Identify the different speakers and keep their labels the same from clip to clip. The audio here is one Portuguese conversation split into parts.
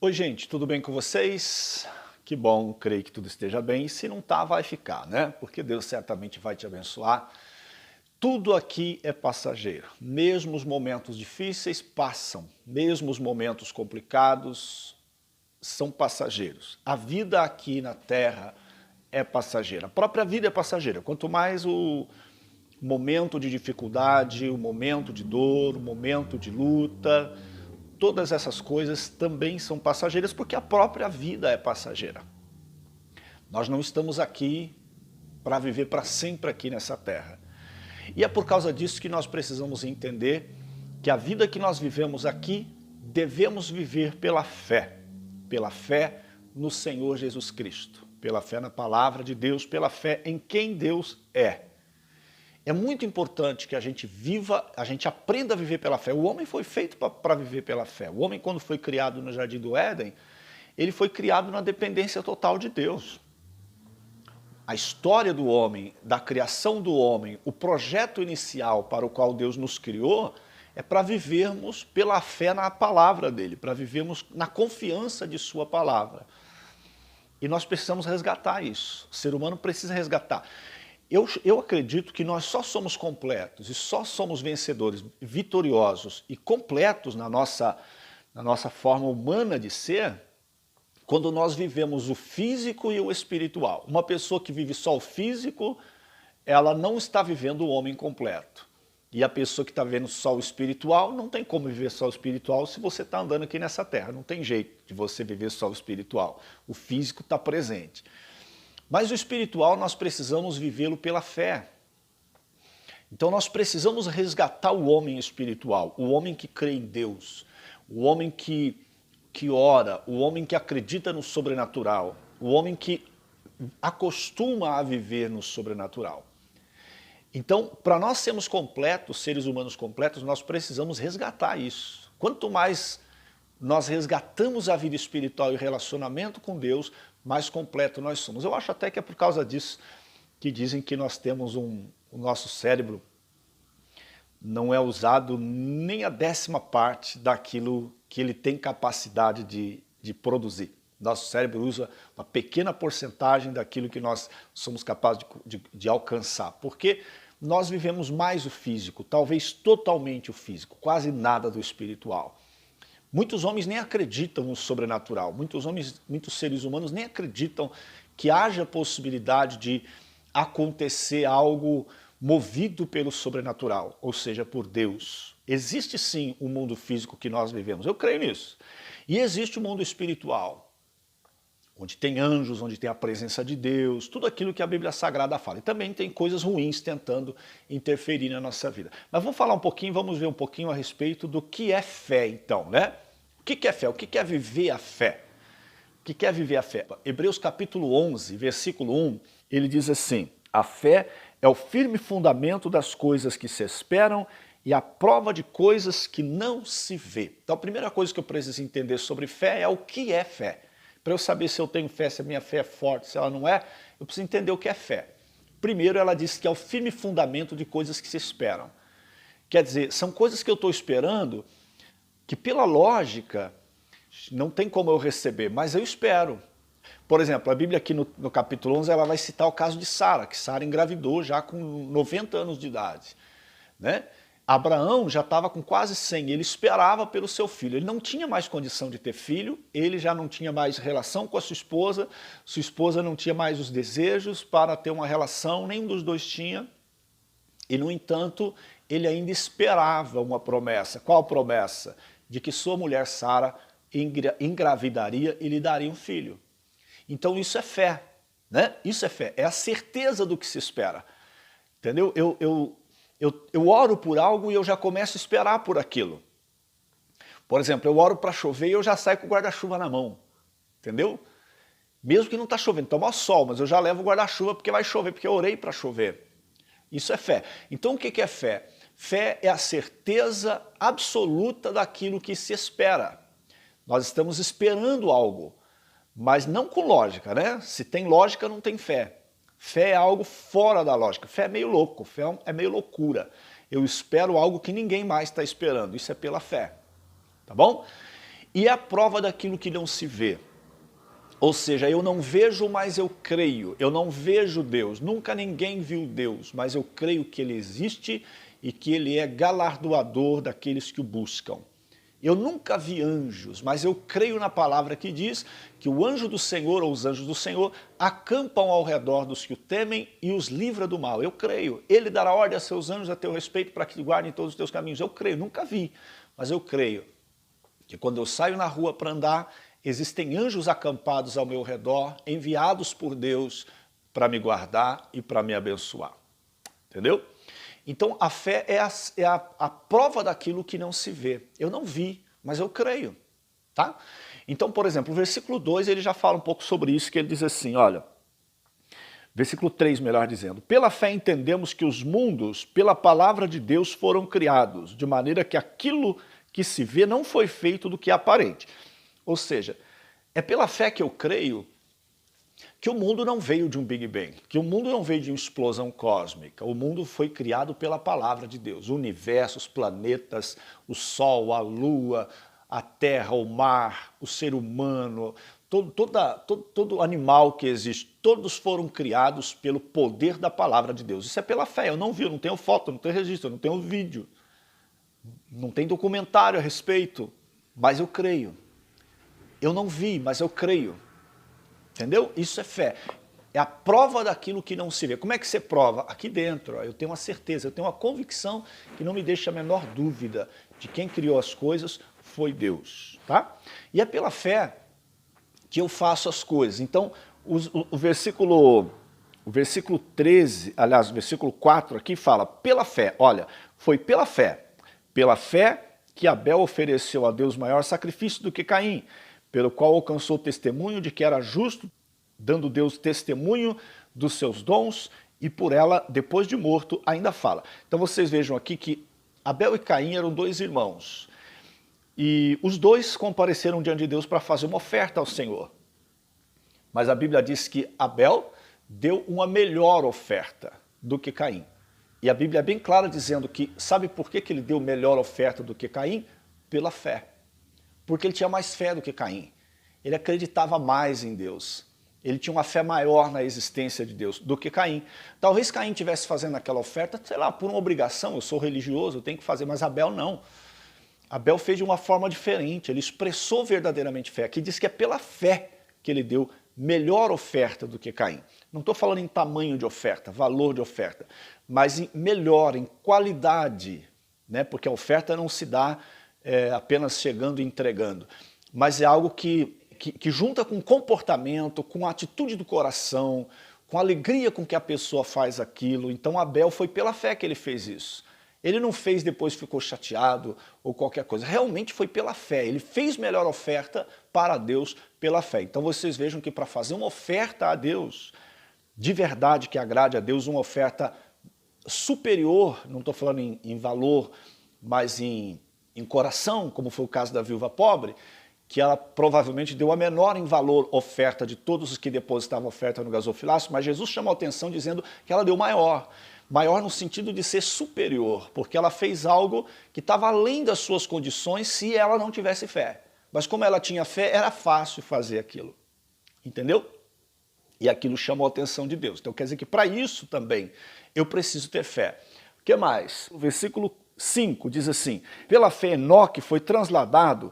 Speaker 1: Oi, gente, tudo bem com vocês? Que bom, creio que tudo esteja bem. E se não tá, vai ficar, né? Porque Deus certamente vai te abençoar. Tudo aqui é passageiro. Mesmo os momentos difíceis passam, mesmo os momentos complicados são passageiros. A vida aqui na Terra é passageira. A própria vida é passageira. Quanto mais o momento de dificuldade, o momento de dor, o momento de luta, todas essas coisas também são passageiras porque a própria vida é passageira. Nós não estamos aqui para viver para sempre aqui nessa terra. E é por causa disso que nós precisamos entender que a vida que nós vivemos aqui devemos viver pela fé no Senhor Jesus Cristo, pela fé na palavra de Deus, pela fé em quem Deus é. É muito importante que a gente aprenda a viver pela fé. O homem foi feito para viver pela fé. O homem, quando foi criado no Jardim do Éden, ele foi criado na dependência total de Deus. A história do homem, da criação do homem, o projeto inicial para o qual Deus nos criou, é para vivermos pela fé na palavra dele, para vivermos na confiança de sua palavra. E nós precisamos resgatar isso. O ser humano precisa resgatar. Eu acredito que nós só somos completos e só somos vencedores, vitoriosos e completos na nossa forma humana de ser, quando nós vivemos o físico e o espiritual. Uma pessoa que vive só o físico, ela não está vivendo o homem completo. E a pessoa que está vivendo só o espiritual, não tem como viver só o espiritual se você está andando aqui nessa terra. Não tem jeito de você viver só o espiritual. O físico está presente. Mas o espiritual nós precisamos vivê-lo pela fé. Então nós precisamos resgatar o homem espiritual, o homem que crê em Deus, o homem que ora, o homem que acredita no sobrenatural, o homem que acostuma a viver no sobrenatural. Então, para nós sermos completos, seres humanos completos, nós precisamos resgatar isso. Quanto mais nós resgatamos a vida espiritual e relacionamento com Deus, mais completo nós somos. Eu acho até que é por causa disso que dizem que nós temos o nosso cérebro não é usado nem a 10ª parte daquilo que ele tem capacidade de produzir. Nosso cérebro usa uma pequena porcentagem daquilo que nós somos capazes de alcançar, porque nós vivemos mais o físico, talvez totalmente o físico, quase nada do espiritual. Muitos homens nem acreditam no sobrenatural, muitos seres humanos nem acreditam que haja possibilidade de acontecer algo movido pelo sobrenatural, ou seja, por Deus. Existe sim o mundo físico que nós vivemos, eu creio nisso. E existe o mundo espiritual, onde tem anjos, onde tem a presença de Deus, tudo aquilo que a Bíblia Sagrada fala. E também tem coisas ruins tentando interferir na nossa vida. Mas vamos falar um pouquinho, vamos ver um pouquinho a respeito do que é fé então, né? O que é fé? O que é viver a fé? O que é viver a fé? Hebreus capítulo 11, versículo 1, ele diz assim: a fé é o firme fundamento das coisas que se esperam e a prova de coisas que não se vê. Então a primeira coisa que eu preciso entender sobre fé é o que é fé. Para eu saber se eu tenho fé, se a minha fé é forte, se ela não é, eu preciso entender o que é fé. Primeiro, ela diz que é o firme fundamento de coisas que se esperam. Quer dizer, são coisas que eu estou esperando que pela lógica não tem como eu receber, mas eu espero. Por exemplo, a Bíblia aqui no capítulo 11, ela vai citar o caso de Sara, que Sara engravidou já com 90 anos de idade, né? Abraão já estava com quase 100, ele esperava pelo seu filho, ele não tinha mais condição de ter filho, ele já não tinha mais relação com a sua esposa não tinha mais os desejos para ter uma relação, nenhum dos dois tinha, e no entanto, ele ainda esperava uma promessa. Qual promessa? De que sua mulher Sara engravidaria e lhe daria um filho. Então isso é fé, né? Isso é fé, é a certeza do que se espera, entendeu? Eu oro por algo e eu já começo a esperar por aquilo. Por exemplo, eu oro para chover e eu já saio com o guarda-chuva na mão, entendeu? Mesmo que não está chovendo, está mó sol, mas eu já levo o guarda-chuva porque vai chover, porque eu orei para chover. Isso é fé. Então o que é fé? Fé é a certeza absoluta daquilo que se espera. Nós estamos esperando algo, mas não com lógica, né? Se tem lógica, não tem fé. Fé é algo fora da lógica. Fé é meio louco, fé é meio loucura. Eu espero algo que ninguém mais está esperando. Isso é pela fé, tá bom? e é a prova daquilo que não se vê. Ou seja, eu não vejo, mas eu creio. Eu não vejo Deus. Nunca ninguém viu Deus, mas eu creio que Ele existe e que Ele é galardoador daqueles que o buscam. Eu nunca vi anjos, mas eu creio na palavra que diz que o anjo do Senhor, ou os anjos do Senhor, acampam ao redor dos que o temem e os livra do mal. Eu creio. Ele dará ordem a seus anjos a teu respeito para que te guardem todos os teus caminhos. Eu creio. Nunca vi, mas eu creio que quando eu saio na rua para andar, existem anjos acampados ao meu redor, enviados por Deus para me guardar e para me abençoar. Entendeu? Então a fé é a prova daquilo que não se vê. Eu não vi, mas eu creio. Tá? Então, por exemplo, o versículo 2 ele já fala um pouco sobre isso, que ele diz assim, olha, versículo 3 melhor dizendo, pela fé entendemos que os mundos, pela palavra de Deus, foram criados, de maneira que aquilo que se vê não foi feito do que é aparente. Ou seja, é pela fé que eu creio que o mundo não veio de um Big Bang, que o mundo não veio de uma explosão cósmica. O mundo foi criado pela palavra de Deus. O universo, os planetas, o sol, a lua, a terra, o mar, o ser humano, todo animal que existe, todos foram criados pelo poder da palavra de Deus. Isso é pela fé. Eu não vi, eu não tenho foto, eu não tenho registro, eu não tenho vídeo, não tem documentário a respeito, mas eu creio. Eu não vi, mas eu creio. Entendeu? Isso é fé. É a prova daquilo que não se vê. Como é que você prova? Aqui dentro, ó, eu tenho uma certeza, eu tenho uma convicção que não me deixa a menor dúvida de quem criou as coisas foi Deus. Tá? E é pela fé que eu faço as coisas. Então, o versículo 13, aliás, o versículo 4 aqui fala, pela fé, olha, foi pela fé que Abel ofereceu a Deus maior sacrifício do que Caim, pelo qual alcançou testemunho de que era justo, dando Deus testemunho dos seus dons, e por ela, depois de morto, ainda fala. Então vocês vejam aqui que Abel e Caim eram dois irmãos, e os dois compareceram diante de Deus para fazer uma oferta ao Senhor. Mas a Bíblia diz que Abel deu uma melhor oferta do que Caim. E a Bíblia é bem clara dizendo que, sabe por que ele deu melhor oferta do que Caim? Pela fé. Porque ele tinha mais fé do que Caim. Ele acreditava mais em Deus. Ele tinha uma fé maior na existência de Deus do que Caim. Talvez Caim estivesse fazendo aquela oferta, sei lá, por uma obrigação, eu sou religioso, eu tenho que fazer, mas Abel não. Abel fez de uma forma diferente, ele expressou verdadeiramente fé. Aqui diz que é pela fé que ele deu melhor oferta do que Caim. Não estou falando em tamanho de oferta, valor de oferta, mas em melhor, em qualidade, né? Porque a oferta não se dá apenas chegando e entregando, mas é algo que junta com comportamento, com a atitude do coração, com a alegria com que a pessoa faz aquilo. Então Abel foi pela fé que ele fez isso. Ele não fez depois ficou chateado ou qualquer coisa, realmente foi pela fé. Ele fez melhor oferta para Deus pela fé. Então vocês vejam que para fazer uma oferta a Deus, de verdade que agrade a Deus, uma oferta superior, não estou falando em valor, mas em coração, como foi o caso da viúva pobre, que ela provavelmente deu a menor em valor oferta de todos os que depositavam oferta no gasofilácio, mas Jesus chamou a atenção dizendo que ela deu maior. Maior no sentido de ser superior, porque ela fez algo que estava além das suas condições se ela não tivesse fé. Mas como ela tinha fé, era fácil fazer aquilo. Entendeu? E aquilo chamou a atenção de Deus. Então quer dizer que para isso também eu preciso ter fé. O que mais? O versículo 5 diz assim, pela fé Enoque foi transladado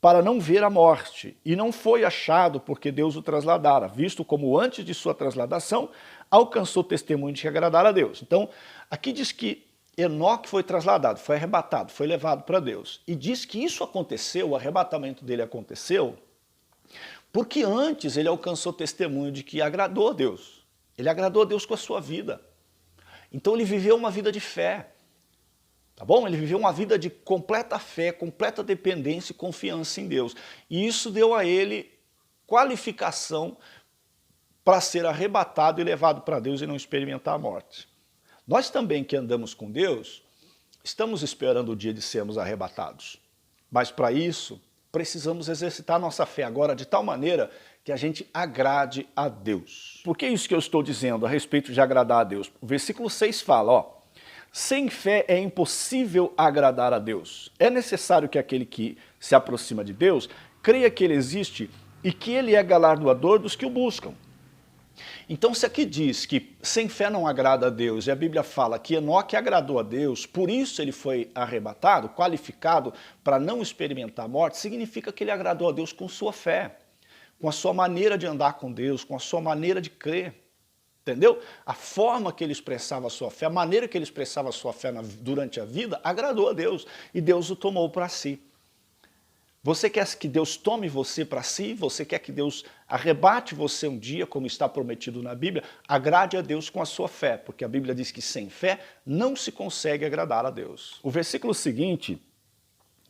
Speaker 1: para não ver a morte, e não foi achado porque Deus o transladara, visto como antes de sua transladação alcançou testemunho de que agradara a Deus. Então, aqui diz que Enoque foi trasladado, foi arrebatado, foi levado para Deus. E diz que isso aconteceu, o arrebatamento dele aconteceu, porque antes ele alcançou testemunho de que agradou a Deus. Ele agradou a Deus com a sua vida. Então ele viveu uma vida de fé. Tá bom? Ele viveu uma vida de completa fé, completa dependência e confiança em Deus. E isso deu a ele qualificação para ser arrebatado e levado para Deus e não experimentar a morte. Nós também que andamos com Deus, estamos esperando o dia de sermos arrebatados. Mas para isso, precisamos exercitar nossa fé agora de tal maneira que a gente agrade a Deus. Por que isso que eu estou dizendo a respeito de agradar a Deus? O versículo 6 fala, ó, sem fé é impossível agradar a Deus. É necessário que aquele que se aproxima de Deus creia que ele existe e que ele é galardoador dos que o buscam. Então, se aqui diz que sem fé não agrada a Deus, e a Bíblia fala que Enoque agradou a Deus, por isso ele foi arrebatado, qualificado para não experimentar a morte, significa que ele agradou a Deus com sua fé, com a sua maneira de andar com Deus, com a sua maneira de crer. Entendeu? A forma que ele expressava a sua fé, a maneira que ele expressava a sua fé durante a vida, agradou a Deus, e Deus o tomou para si. Você quer que Deus tome você para si? Você quer que Deus arrebate você um dia, como está prometido na Bíblia? Agrade a Deus com a sua fé, porque a Bíblia diz que sem fé não se consegue agradar a Deus. O versículo seguinte,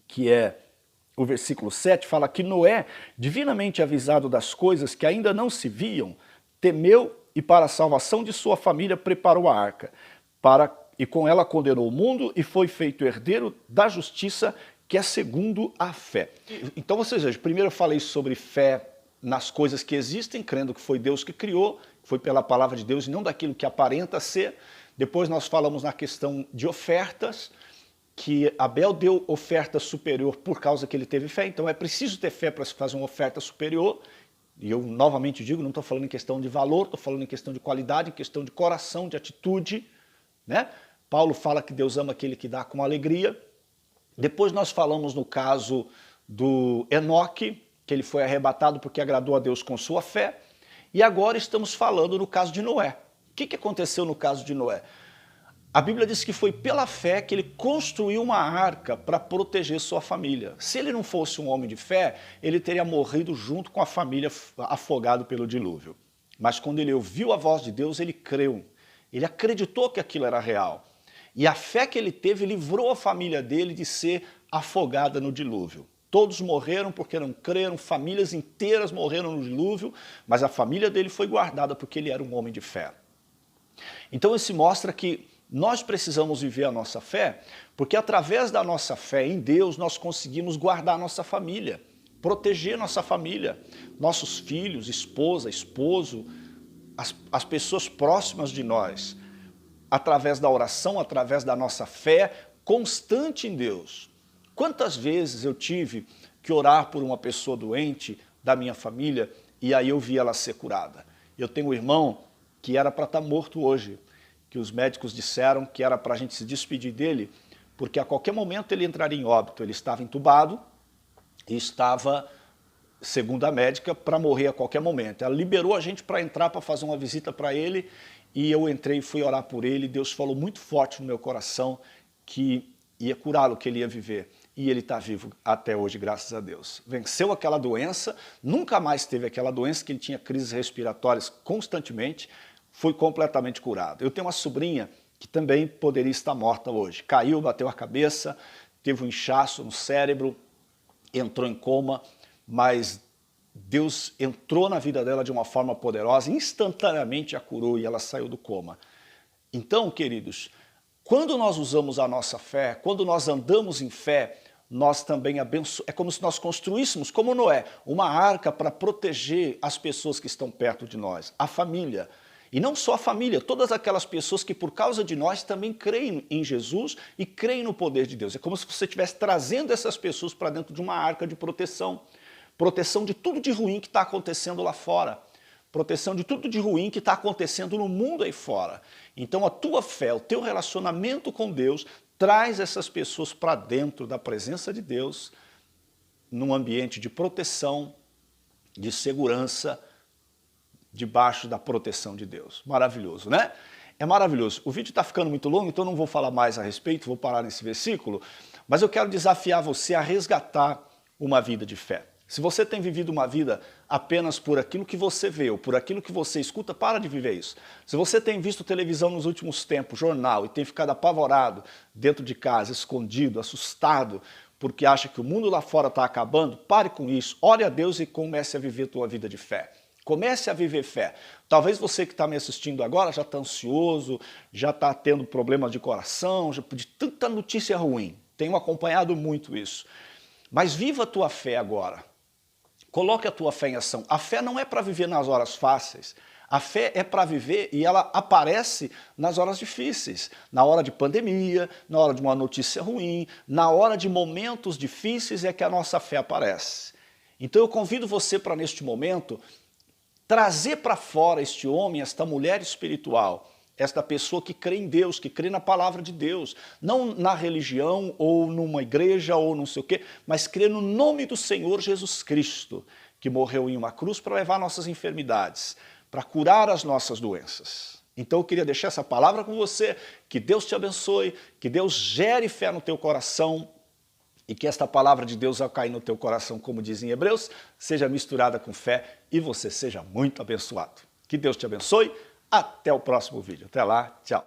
Speaker 1: que é o versículo 7, fala que Noé, divinamente avisado das coisas que ainda não se viam, temeu e para a salvação de sua família preparou a arca, e com ela condenou o mundo e foi feito herdeiro da justiça, que é segundo a fé. Então vocês vejam, primeiro eu falei sobre fé nas coisas que existem, crendo que foi Deus que criou, foi pela palavra de Deus e não daquilo que aparenta ser. Depois nós falamos na questão de ofertas, que Abel deu oferta superior por causa que ele teve fé, então é preciso ter fé para se fazer uma oferta superior. E eu novamente digo, não estou falando em questão de valor, estou falando em questão de qualidade, em questão de coração, de atitude, né? Paulo fala que Deus ama aquele que dá com alegria. Depois nós falamos no caso do Enoque, que ele foi arrebatado porque agradou a Deus com sua fé. E agora estamos falando no caso de Noé. O que aconteceu no caso de Noé? A Bíblia diz que foi pela fé que ele construiu uma arca para proteger sua família. Se ele não fosse um homem de fé, ele teria morrido junto com a família afogado pelo dilúvio. Mas quando ele ouviu a voz de Deus, ele creu. Ele acreditou que aquilo era real. E a fé que ele teve livrou a família dele de ser afogada no dilúvio. Todos morreram porque não creram, famílias inteiras morreram no dilúvio, mas a família dele foi guardada porque ele era um homem de fé. Então isso mostra que nós precisamos viver a nossa fé, porque através da nossa fé em Deus nós conseguimos guardar nossa família, proteger nossa família, nossos filhos, esposa, esposo, as pessoas próximas de nós, através da oração, através da nossa fé constante em Deus. Quantas vezes eu tive que orar por uma pessoa doente da minha família e aí eu vi ela ser curada. Eu tenho um irmão que era para estar morto hoje, que os médicos disseram que era para a gente se despedir dele, porque a qualquer momento ele entraria em óbito. Ele estava entubado e estava, segundo a médica, para morrer a qualquer momento. Ela liberou a gente para entrar, para fazer uma visita para ele, e eu entrei e fui orar por ele. Deus falou muito forte no meu coração que ia curá-lo, que ele ia viver. E ele está vivo até hoje, graças a Deus. Venceu aquela doença, nunca mais teve aquela doença, que ele tinha crises respiratórias constantemente, foi completamente curado. Eu tenho uma sobrinha que também poderia estar morta hoje. Caiu, bateu a cabeça, teve um inchaço no cérebro, entrou em coma, mas Deus entrou na vida dela de uma forma poderosa, instantaneamente a curou e ela saiu do coma. Então, queridos, quando nós usamos a nossa fé, quando nós andamos em fé, nós também abençoamos. É como se nós construíssemos, como Noé, uma arca para proteger as pessoas que estão perto de nós, a família. E não só a família, todas aquelas pessoas que por causa de nós também creem em Jesus e creem no poder de Deus. É como se você estivesse trazendo essas pessoas para dentro de uma arca de proteção. Proteção de tudo de ruim que está acontecendo lá fora. Proteção de tudo de ruim que está acontecendo no mundo aí fora. Então a tua fé, o teu relacionamento com Deus, traz essas pessoas para dentro da presença de Deus, num ambiente de proteção, de segurança, debaixo da proteção de Deus. Maravilhoso, né? É maravilhoso. O vídeo está ficando muito longo, então não vou falar mais a respeito, vou parar nesse versículo, mas eu quero desafiar você a resgatar uma vida de fé. Se você tem vivido uma vida apenas por aquilo que você vê, ou por aquilo que você escuta, para de viver isso. Se você tem visto televisão nos últimos tempos, jornal, e tem ficado apavorado dentro de casa, escondido, assustado, porque acha que o mundo lá fora está acabando, pare com isso, ore a Deus e comece a viver a tua vida de fé. Comece a viver fé. Talvez você que está me assistindo agora já está ansioso, já está tendo problemas de coração, de tanta notícia ruim. Tenho acompanhado muito isso. Mas viva a tua fé agora. Coloque a tua fé em ação. A fé não é para viver nas horas fáceis. A fé é para viver e ela aparece nas horas difíceis. Na hora de pandemia, na hora de uma notícia ruim, na hora de momentos difíceis é que a nossa fé aparece. Então eu convido você para, neste momento, trazer para fora este homem, esta mulher espiritual, esta pessoa que crê em Deus, que crê na palavra de Deus, não na religião ou numa igreja ou não sei o quê, mas crê no nome do Senhor Jesus Cristo, que morreu em uma cruz para levar nossas enfermidades, para curar as nossas doenças. Então eu queria deixar essa palavra com você, que Deus te abençoe, que Deus gere fé no teu coração e que esta palavra de Deus, ao cair no teu coração, como diz em Hebreus, seja misturada com fé e você seja muito abençoado. Que Deus te abençoe. Até o próximo vídeo. Até lá. Tchau.